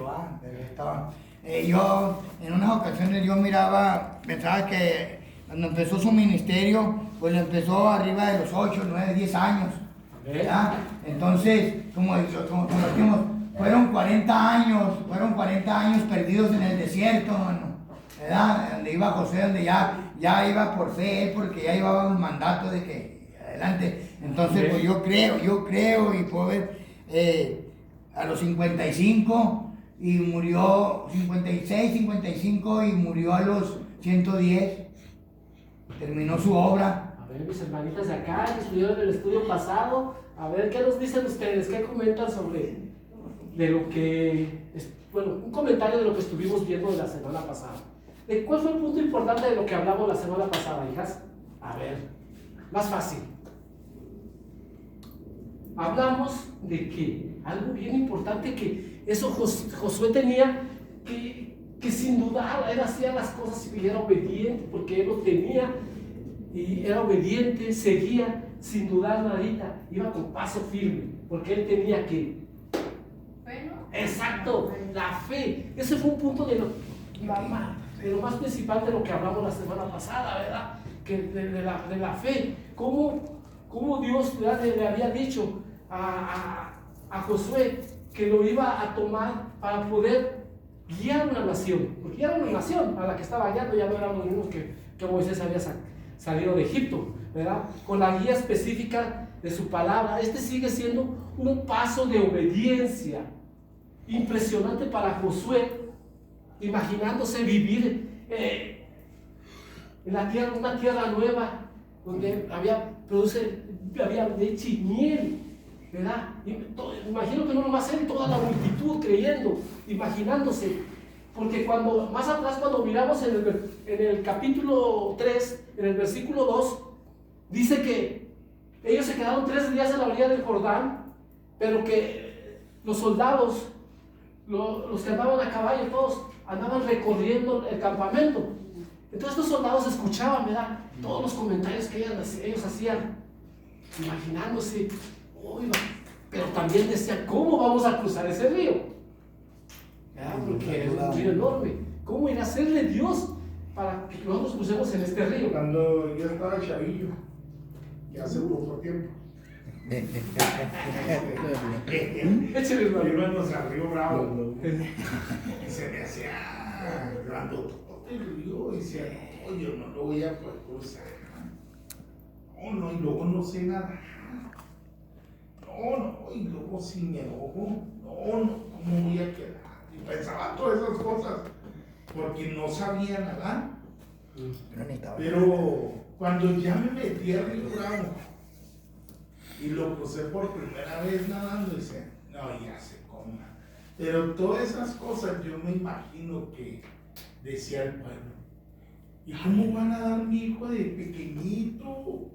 mucho, pero estaba... yo, en unas ocasiones yo miraba, pensaba que cuando empezó su ministerio, pues lo empezó arriba de los 8, 9, 10 años, ¿verdad? Entonces, como decimos, fueron 40 años perdidos en el desierto, ¿verdad? Donde iba José, donde ya iba por fe, porque ya llevaba un mandato de que adelante. Entonces, pues yo creo y puedo ver a los 55 y murió 56, 55 y murió a los 110. Terminó su obra. A ver, mis hermanitas de acá que estuvieron en el estudio pasado, a ver qué nos dicen ustedes, qué comentan sobre de lo que, bueno, un comentario de lo que estuvimos viendo de la semana pasada. ¿Cuál fue el punto importante de lo que hablamos la semana pasada, hijas? A ver, más fácil. Hablamos de que algo bien importante que eso Josué tenía, que sin dudar él hacía las cosas y era obediente, porque él lo tenía y era obediente, seguía sin dudar nadita, iba con paso firme, porque él tenía que... Bueno. Exacto, la fe. Ese fue un punto de lo más principal de lo que hablamos la semana pasada, ¿verdad? Que de la fe. ¿Cómo Dios le había dicho a Josué que lo iba a tomar para poder guiar una nación? Porque ya era una nación a la que estaba guiando, ya no eran los mismos que Moisés había salido de Egipto, ¿verdad? Con la guía específica de su palabra. Este sigue siendo un paso de obediencia impresionante para Josué, imaginándose vivir en la tierra, una tierra nueva, donde había leche y miel, ¿verdad? Imagino que no nomás él, toda la multitud creyendo, imaginándose, porque más atrás cuando miramos en el capítulo 3, en el versículo 2, dice que ellos se quedaron 3 días en la orilla del Jordán, pero que los soldados, los que andaban a caballo, todos andaban recorriendo el campamento. Entonces los soldados escuchaban, ¿verdad?, todos los comentarios que ellos hacían, imaginándose, pero también decían, ¿cómo vamos a cruzar ese río? Porque es un río enorme. ¿Cómo irá a hacerle Dios para que nosotros crucemos en este río? Cuando yo estaba chavillo, ya hace poco tiempo, íbamos al río Bravo y se me hacía grandotote el río y decía, no, yo no lo voy a poder cruzar. No, y luego no sé nadar. No, y luego si me ahogo, no, ¿cómo voy a quedar? Y pensaba todas esas cosas porque no sabía nadar. Pero cuando ya me metí al río Bravo y lo crucé por primera vez nadando, dice, no, ya sé cómo. Pero todas esas cosas yo me imagino que decía el pueblo, ¿y cómo van a dar mi hijo de pequeñito?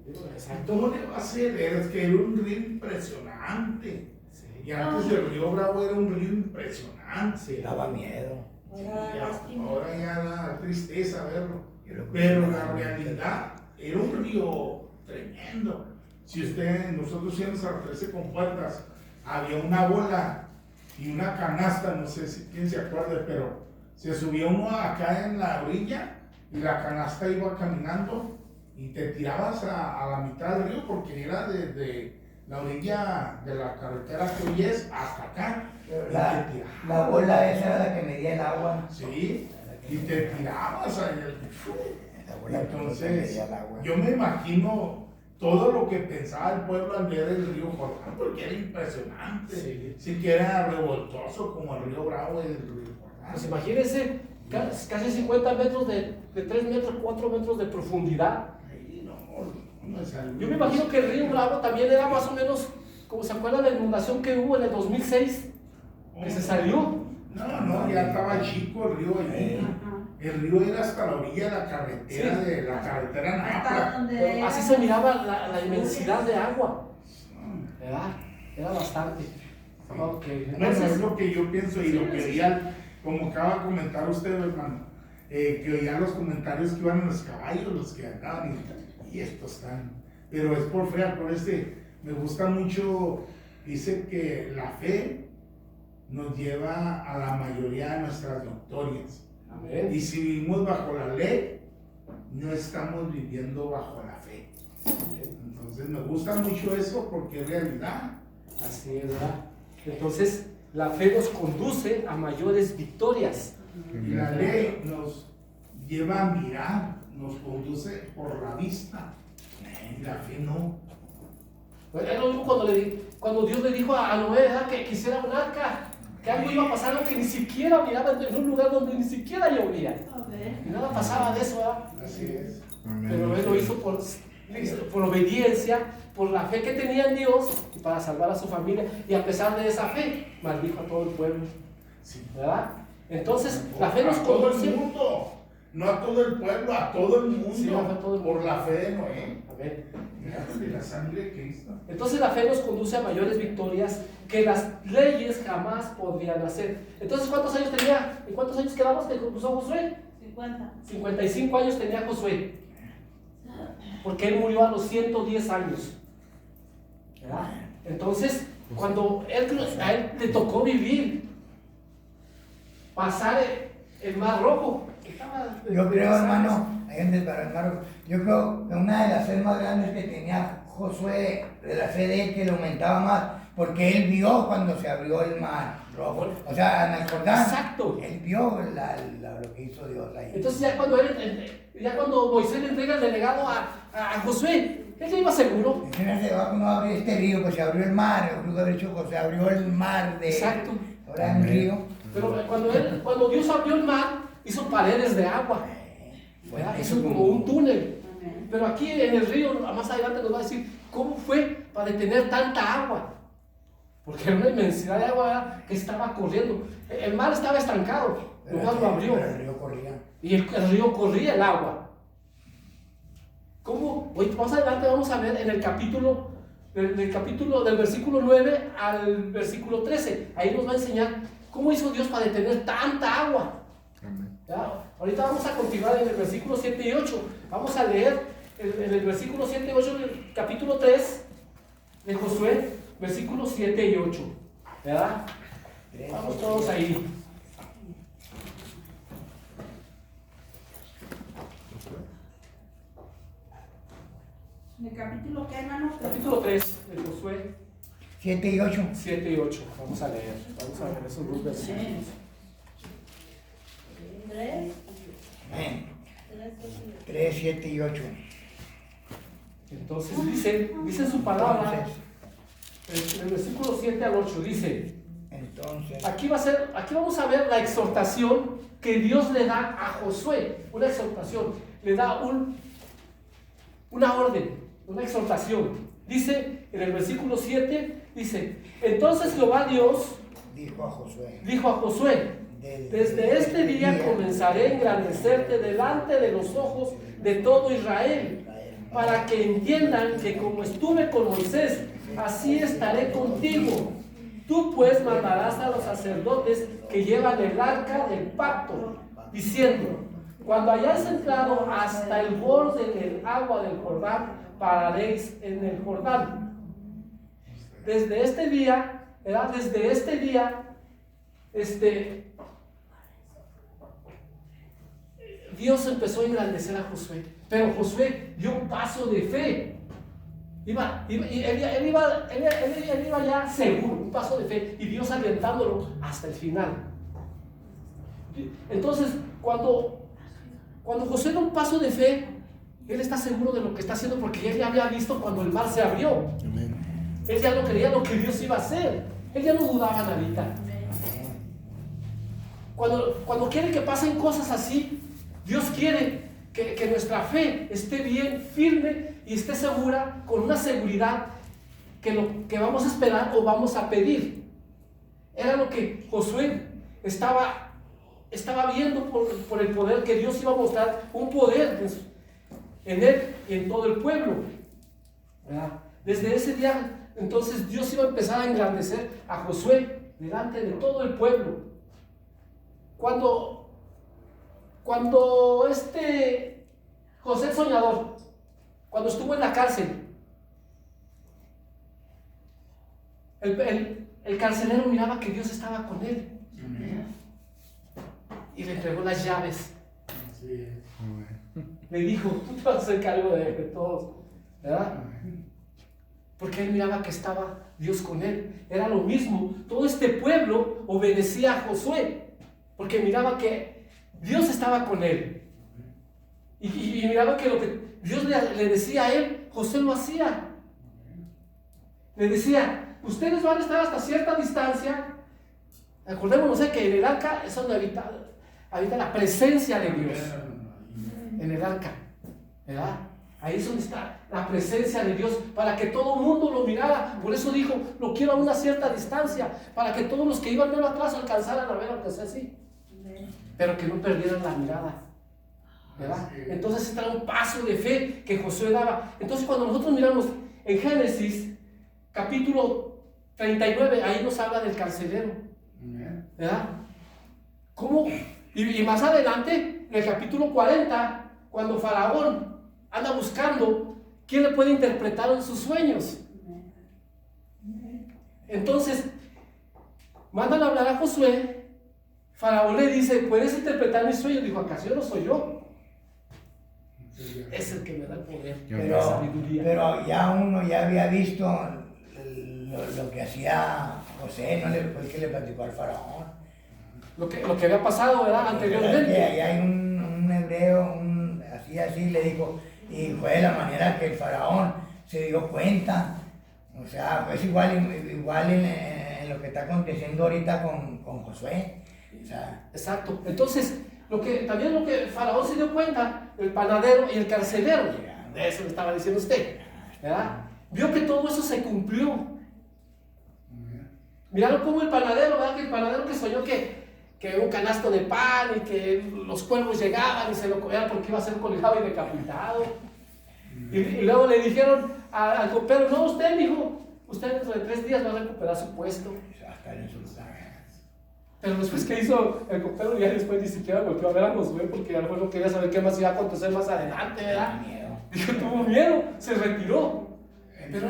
¿Cómo le va a hacer? Es que era un río impresionante. Sí. Y antes el río Bravo era un río impresionante. Sí, daba miedo. Ahora ya da tristeza verlo. Pero la realidad era un río tremendo. Si nosotros íbamos a 13 compuertas, había una bola y una canasta, no sé si quién se acuerda, pero se subía uno acá en la orilla y la canasta iba caminando y te tirabas a la mitad del río porque era desde la orilla de la carretera que hoy es hasta acá. La bola esa era la que medía el agua. Sí, y te tirabas ahí. Entonces, yo me imagino todo lo que pensaba el pueblo al ver el río Jordán, porque era impresionante. Sí que era revoltoso como el río Bravo y el río Jordán. Pues imagínense, casi 50 metros de 3 metros, 4 metros de profundidad. Yo me imagino que el río Bravo también era más o menos, como se acuerdan de la inundación que hubo en el 2006, que se salió. No, ya estaba chico el río allí. El río era hasta la orilla de la carretera, de la carretera Napla. Así se miraba la inmensidad de agua. ¿Verdad? Era bastante. Okay. Bueno, es lo que yo pienso y lo que veía, como acaba de comentar usted, hermano, que oía los comentarios que iban en los caballos, los que andaban y estos están. Pero es por fe, por me gusta mucho, dice que la fe nos lleva a la mayoría de nuestras victorias. Amén. Y si vivimos bajo la ley, no estamos viviendo bajo la fe. Entonces me gusta mucho eso porque es realidad. Así es, ¿verdad? Entonces, la fe nos conduce a mayores victorias. Y la ley nos lleva a mirar, nos conduce por la vista. Y la fe no. Es lo mismo cuando Dios le dijo a Noé, ¿verdad?, que quisiera un arca, que algo iba a pasar, que ni siquiera miraba en un lugar donde ni siquiera llovía. Y nada pasaba de eso, ¿verdad? Así es. Pero él lo hizo por obediencia, por la fe que tenía en Dios y para salvar a su familia. Y a pesar de esa fe, maldijo a todo el pueblo. Sí. ¿Verdad? Entonces, la fe nos a todo el conduce. mundo, no a todo el pueblo, a todo el mundo. Sí, a todo el mundo. Por la fe de Noé. Amén. De la sangre de Cristo. Entonces la fe nos conduce a mayores victorias que las leyes jamás podrían hacer. Entonces, ¿cuántos años tenía? ¿En cuántos años quedamos que compuso Josué? 50. 55 años tenía Josué. Porque él murió a los 110 años. ¿Verdad? Entonces, cuando a él le tocó vivir, pasar el Mar Rojo. Yo creo, hermano, yo creo que una de las fe más grandes que tenía Josué, de la fe de él, que le aumentaba más, porque él vio cuando se abrió el Mar Rojo. O sea, en el Jordán. Exacto. Él vio lo que hizo Dios ahí. Entonces ya cuando Moisés le entrega el delegado a Josué, él ya iba seguro. Dicen que debajo no abrió este río, pues se abrió el mar, el río de hecho, se abrió el mar de... Exacto. Ahora es un río. Pero cuando Dios abrió el mar, hizo paredes de agua. ¿Verdad? Hizo como un túnel. Pero aquí en el río, más adelante nos va a decir cómo fue para detener tanta agua. Porque era una inmensidad de agua, ¿verdad?, que estaba corriendo. El mar estaba estancado, nomás lo abrió. Pero el río corría. Y el río corría el agua. ¿Cómo? Hoy más adelante vamos a ver en el capítulo, del versículo 9 al versículo 13. Ahí nos va a enseñar cómo hizo Dios para detener tanta agua. ¿Ya? Ahorita vamos a continuar en el versículo 7 y 8. Vamos a leer en el versículo 7 y 8 del capítulo 3 de Josué, versículos 7 y 8. ¿Verdad? Vamos todos ahí. ¿En el capítulo qué, hermano? Capítulo 3 de Josué, 7 y 8. 7 y 8. Vamos a leer esos dos versículos. 3. Amén. 3, 7 y 8. Entonces dice su palabra, en el versículo 7 al 8, dice, Entonces, aquí vamos a ver la exhortación que Dios le da a Josué, una exhortación, le da una orden, una exhortación. Dice en el versículo 7, dice, entonces Jehová Dios dijo a Josué, desde este día comenzaré a engrandecerte delante de los ojos de todo Israel, para que entiendan que como estuve con Moisés, así estaré contigo. Tú pues mandarás a los sacerdotes que llevan el arca del pacto, diciendo, cuando hayáis entrado hasta el borde del agua del Jordán, pararéis en el Jordán. Desde este día, ¿verdad? Dios empezó a engrandecer a Josué, pero Josué dio un paso de fe. Él iba ya seguro, un paso de fe, y Dios alentándolo hasta el final. Entonces, cuando Josué da un paso de fe, él está seguro de lo que está haciendo porque él ya había visto cuando el mar se abrió. Él ya lo creía lo que Dios iba a hacer. Él ya no dudaba nadita. Cuando quiere que pasen cosas así, Dios quiere que nuestra fe esté bien, firme y esté segura, con una seguridad que lo que vamos a esperar o vamos a pedir. Era lo que Josué estaba viendo por el poder que Dios iba a mostrar, un poder en él y en todo el pueblo. ¿Verdad? Desde ese día, entonces Dios iba a empezar a engrandecer a Josué delante de todo el pueblo. Cuando José el soñador, cuando estuvo en la cárcel, el carcelero miraba que Dios estaba con él. Y le entregó las llaves. Le dijo, tú te vas a hacer cargo de todos, ¿verdad? Porque él miraba que estaba Dios con él. Era lo mismo. Todo este pueblo obedecía a Josué, porque miraba que Dios estaba con él. Y miraba que lo que Dios le decía a él, José lo hacía. Le decía, ustedes van a estar hasta cierta distancia. Acordémonos que en el arca es donde habita la presencia de Dios. En el arca, ¿verdad? Ahí es donde está la presencia de Dios, para que todo el mundo lo mirara. Por eso dijo, lo quiero a una cierta distancia, para que todos los que iban menos atrás alcanzaran a ver, aunque sea así, pero que no perdieran la mirada, ¿verdad? Entonces este era un paso de fe que Josué daba. Entonces cuando nosotros miramos en Génesis capítulo 39, ahí nos habla del carcelero, ¿verdad? ¿Cómo? Y más adelante, en el capítulo 40, cuando Faraón anda buscando quién le puede interpretar en sus sueños. Entonces, mandan a hablar a Josué. Faraón le dice, ¿puedes interpretar mis sueños? Dijo, ¿acaso yo no soy yo? Es el que me da el poder, la sabiduría. Pero ya uno ya había visto lo que hacía José, ¿no? Fue el que le platicó al Faraón. Lo que había pasado, ¿verdad? Anteriormente. Ahí hay un hebreo, así le dijo, y fue de la manera que el Faraón se dio cuenta. O sea, pues igual en lo que está aconteciendo ahorita con Josué. O sea, exacto. Entonces, también lo que el Faraón se dio cuenta, el panadero y el carcelero, de eso le estaba diciendo usted, ¿verdad? Vio que todo eso se cumplió. Miraron cómo el panadero, ¿verdad? Que el panadero que soñó que un canasto de pan y que los cuervos llegaban y se lo comían porque iba a ser colgado y decapitado. Y luego le dijeron al copero, no, usted, mijo, usted dentro de 3 días va a recuperar su puesto. Pero después que hizo el copero, ya después ni siquiera volvió a ver a Josué, porque a lo mejor no quería saber qué más iba a acontecer más adelante, ¿verdad? Dijo, tuvo miedo, se retiró. Pero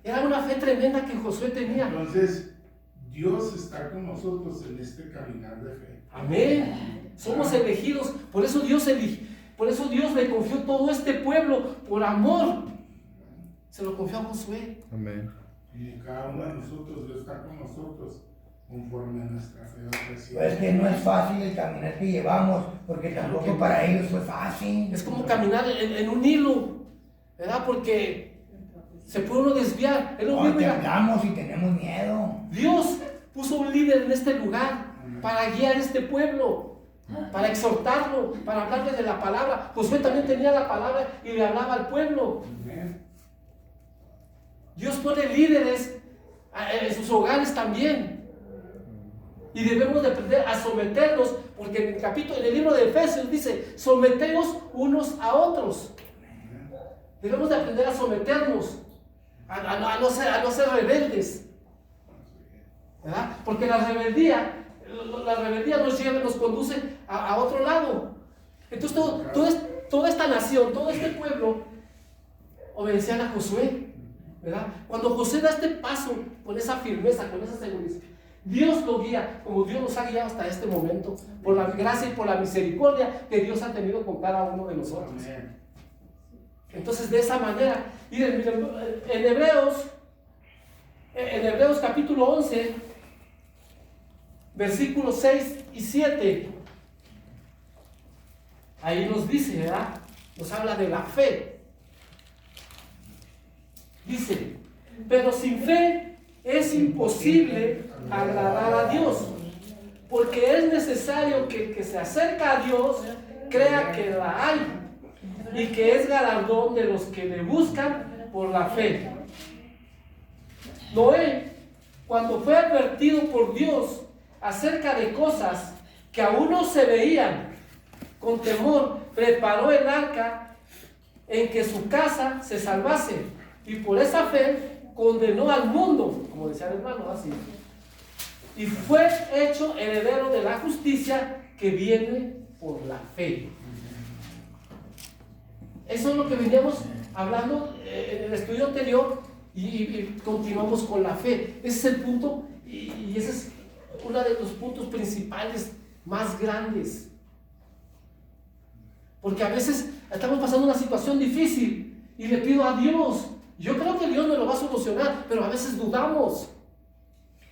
era una fe tremenda que Josué tenía. Entonces, Dios está con nosotros en este caminar de fe. Amén. Somos elegidos. Por eso Dios le confió todo este pueblo por amor. Se lo confió a Josué. Amén. Y cada uno de nosotros, Dios está con nosotros conforme a nuestra fe. Pues es que no es fácil el caminar que llevamos, porque tampoco para ellos fue fácil. Es como caminar en un hilo, ¿verdad? Porque se puede uno desviar. Temblamos y tenemos miedo. Dios puso un líder en este lugar para guiar este pueblo, para exhortarlo, para hablarle de la palabra. Josué también tenía la palabra y le hablaba al pueblo. Dios pone líderes en sus hogares también. Y debemos de aprender a someternos, porque en el libro de Efesios dice, someteos unos a otros. Debemos de aprender a someternos, a no ser rebeldes, ¿verdad? Porque la rebeldía nos conduce a otro lado. Entonces toda esta nación, todo este pueblo obedecían a Josué, ¿verdad? Cuando José da este paso con esa firmeza, con esa seguridad, Dios lo guía como Dios nos ha guiado hasta este momento, por la gracia y por la misericordia que Dios ha tenido con cada uno de nosotros. Entonces, de esa manera, miren, en Hebreos capítulo 11, versículos 6 y 7, ahí nos dice, ¿verdad? Nos habla de la fe. Dice, pero sin fe es imposible agradar a Dios, porque es necesario que el que se acerca a Dios crea que la hay y que es galardón de los que le buscan por la fe. Noé, cuando fue advertido por Dios acerca de cosas que aún no se veían, con temor preparó el arca en que su casa se salvase, y por esa fe condenó al mundo, como decía el hermano, así, y fue hecho heredero de la justicia que viene por la fe. Eso es lo que veníamos hablando en el estudio anterior y continuamos con la fe. Ese es el punto Y ese es uno de los puntos principales más grandes. Porque a veces estamos pasando una situación difícil y le pido a Dios. Yo creo que Dios me lo va a solucionar, pero a veces dudamos.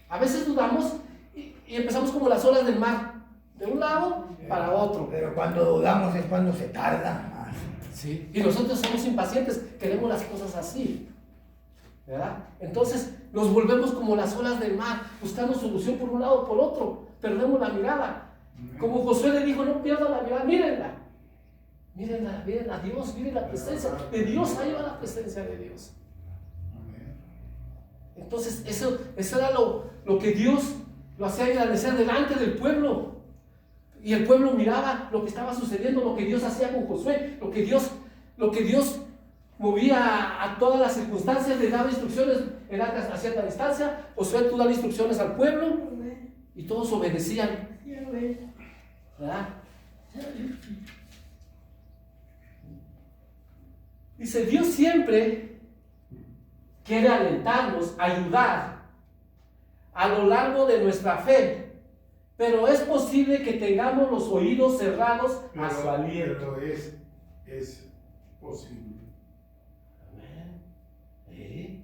A veces dudamos y empezamos como las olas del mar, de un lado para otro. Pero cuando dudamos es cuando se tarda más. Sí. Y nosotros somos impacientes, queremos las cosas así, ¿verdad? Entonces nos volvemos como las olas del mar, buscando solución por un lado o por otro. Perdemos la mirada. Como Josué le dijo, no pierdan la mirada, mírenla. Miren a Dios, miren la presencia de Dios, ahí va la presencia de Dios. Entonces eso era lo que Dios lo hacía agradecer delante del pueblo. Y el pueblo miraba lo que estaba sucediendo, lo que Dios hacía con Josué, lo que Dios movía a todas las circunstancias, le daba instrucciones en a cierta distancia. Josué tú daba instrucciones al pueblo y todos obedecían, ¿verdad? Dice, Dios siempre quiere alentarnos, ayudar a lo largo de nuestra fe, pero es posible que tengamos los oídos cerrados a su aliento. Pero es posible. Amén.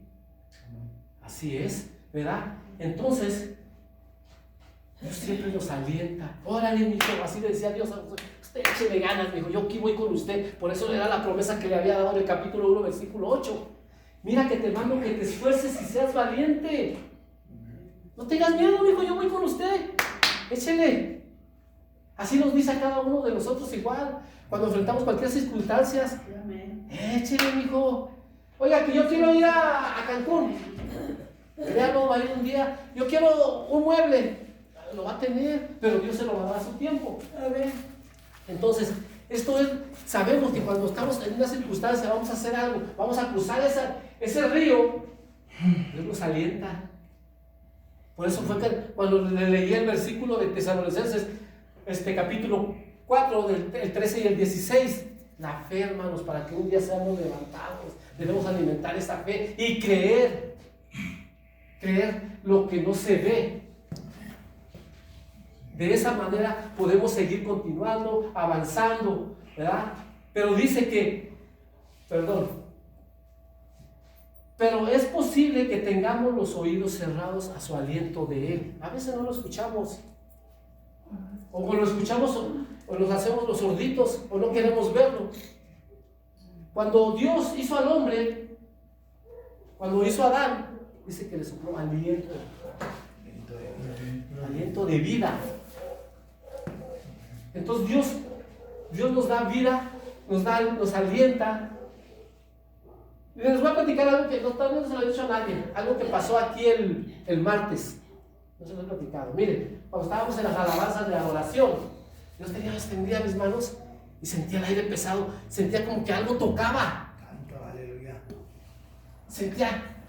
Así es, ¿verdad? Entonces, Dios siempre nos alienta. Órale, mi hijo, así le decía Dios a Josué. Usted échele ganas, dijo, yo aquí voy con usted. Por eso le da la promesa que le había dado en el capítulo 1, versículo 8. Mira que te mando que te esfuerces y seas valiente. No tengas miedo, hijo, yo voy con usted. Échele. Así nos dice a cada uno de nosotros igual. Cuando enfrentamos cualquier circunstancia. Échele, hijo. Oiga, que yo quiero ir a Cancún. Ya no va a ir un día. Yo quiero un mueble. Lo va a tener, pero Dios se lo va a dar a su tiempo. A ver. Entonces, esto es, sabemos que cuando estamos en una circunstancia, vamos a hacer algo, vamos a cruzar ese río, Dios nos alienta. Por eso fue que cuando le leí el versículo de Tesalonicenses, capítulo 4, del 13 y el 16, la fe, hermanos, para que un día seamos levantados, debemos alimentar esa fe y creer lo que no se ve. De esa manera podemos seguir continuando, avanzando, ¿verdad? Pero dice que, pero es posible que tengamos los oídos cerrados a su aliento de Él. A veces no lo escuchamos. O lo escuchamos o nos hacemos los sorditos o no queremos verlo. Cuando Dios hizo al hombre, cuando hizo a Adán, dice que le sopló aliento de vida. Entonces Dios nos da vida, nos alienta. Y les voy a platicar algo que todavía no se lo he dicho a nadie, algo que pasó aquí el martes. No se lo he platicado. Miren, cuando estábamos en las alabanzas de adoración, yo extendía mis manos y sentía el aire pesado, sentía como que algo tocaba.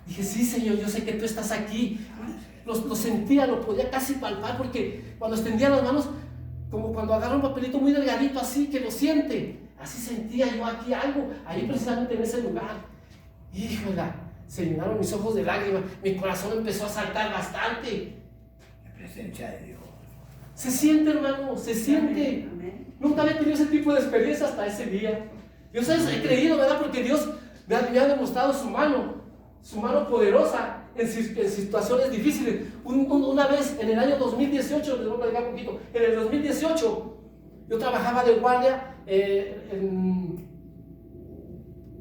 Dije, sí, Señor, yo sé que tú estás aquí. Lo sentía, lo podía casi palpar, porque cuando extendía las manos, como cuando agarra un papelito muy delgadito así, que lo siente. Así sentía yo aquí algo, ahí precisamente en ese lugar. Híjole, se llenaron mis ojos de lágrimas, mi corazón empezó a saltar bastante. La presencia de Dios. Se siente, hermano, se siente. Amén. Nunca había tenido ese tipo de experiencia hasta ese día. Yo he creído, ¿verdad? Porque Dios me ha demostrado su mano poderosa en situaciones difíciles. Una vez, en el año 2018, les voy a platicar un poquito, en el 2018, yo trabajaba de guardia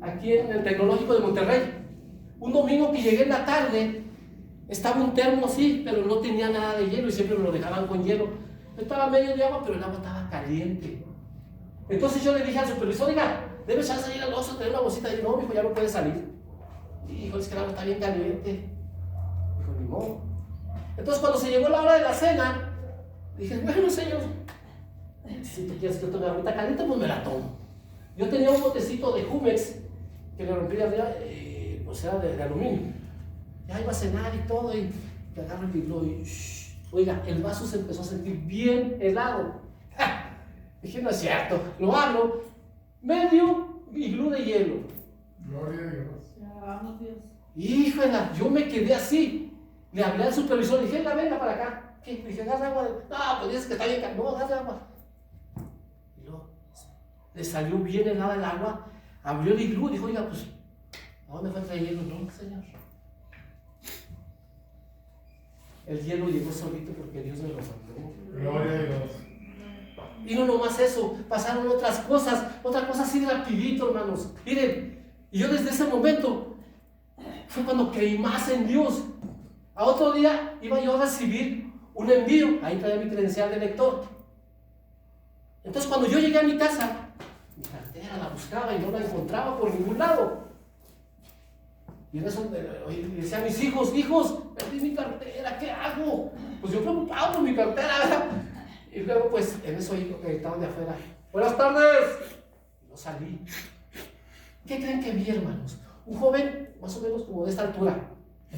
aquí en el Tecnológico de Monterrey. Un domingo que llegué en la tarde, estaba un termo así, pero no tenía nada de hielo y siempre me lo dejaban con hielo. Estaba medio de agua, pero el agua estaba caliente. Entonces yo le dije al supervisor, oiga, debes ya salir al Oxxo, tener una bolsita. Y no, me dijo, ya no puede salir. Y dijo, es que el agua está bien caliente. Dijo, ni modo. Entonces cuando se llegó la hora de la cena, dije, bueno, señor, si tú quieres que yo tome agüita caliente, pues me la tomo. Yo tenía un botecito de Jumex que le rompí arriba, pues era de aluminio. Ya iba a cenar y todo, y te agarro el vidrio y oiga, el vaso se empezó a sentir bien helado. ¡Ja! Dije, no es cierto, lo abro, medio iglú de hielo. Gloria a Dios. Alabamos Dios. Híjole, yo me quedé así. Le hablé al supervisor, le dije, venga para acá. ¿Qué? Le dije, ¿das agua? No, pues dices que está bien, no, das agua. Y luego, le salió bien helada el agua, abrió el iglú, dijo, oiga, pues, ¿a dónde fue el hielo? No, señor. El hielo llegó solito porque Dios me lo mandó. Gloria a Dios. Y no nomás eso, pasaron otras cosas así rapidito, hermanos. Miren, y yo desde ese momento fue cuando creí más en Dios. A otro día iba yo a recibir un envío, ahí traía mi credencial de lector. Entonces cuando yo llegué a mi casa, mi cartera la buscaba y no la encontraba por ningún lado. Y en eso le decía a mis hijos, perdí mi cartera, ¿qué hago? Pues yo preocupado por mi cartera, ¿verdad? Y luego pues en eso que estaban de afuera, buenas tardes. Y no salí. ¿Qué creen que vi, hermanos? Un joven más o menos como de esta altura,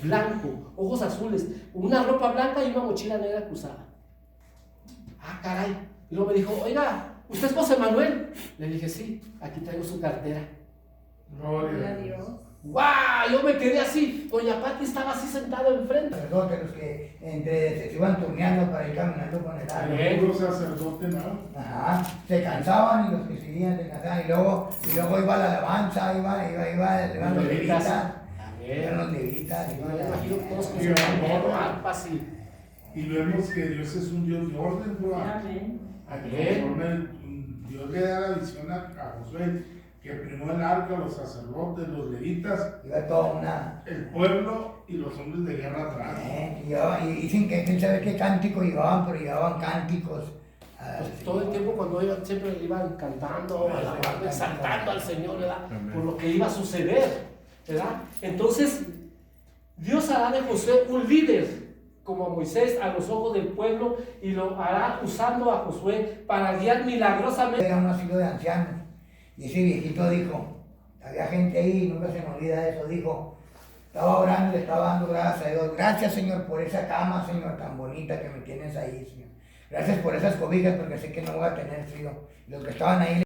blanco, ojos azules, con una ropa blanca y una mochila negra cruzada. Ah, caray. Y luego me dijo, oiga, ¿usted es José Manuel? Le dije, sí, aquí traigo su cartera. Gloria a Dios. ¡Guau! Yo me quedé así. Doña Pati estaba así sentada enfrente. Sacerdotes, los que se iban turneando para ir caminando con el alma. El puro sacerdote, ¿no? Ajá, se cansaban y los que seguían se cansaban. Y luego iba la alabanza, iban los levitas. Iban los levitas. Yo me imagino todos con Sí, sus amor. arpas Y vemos que Dios es un Dios de orden, bro. Amén. Conforme Dios le da la visión a Josué, que primó el arca, los sacerdotes, los levitas, Iba toda una. el pueblo y los hombres de guerra atrás. Y dicen que quién sabe qué cántico llevaban, pero llevaban cánticos. Pues todo el tiempo cuando iban, siempre iban cantando, alabando, exaltando al Señor, ¿verdad? Por lo que iba a suceder, ¿verdad? Entonces, Dios hará de Josué un líder, como a Moisés, a los ojos del pueblo, y lo hará usando a Josué para guiar milagrosamente. Era un asilo de ancianos. Y ese viejito dijo, había gente ahí, nunca se me olvida eso, dijo, estaba orando, le estaba dando gracias a Dios. Gracias, Señor, por esa cama, Señor, tan bonita que me tienes ahí, Señor. Gracias por esas cobijas, porque sé que no voy a tener frío. Los que estaban ahí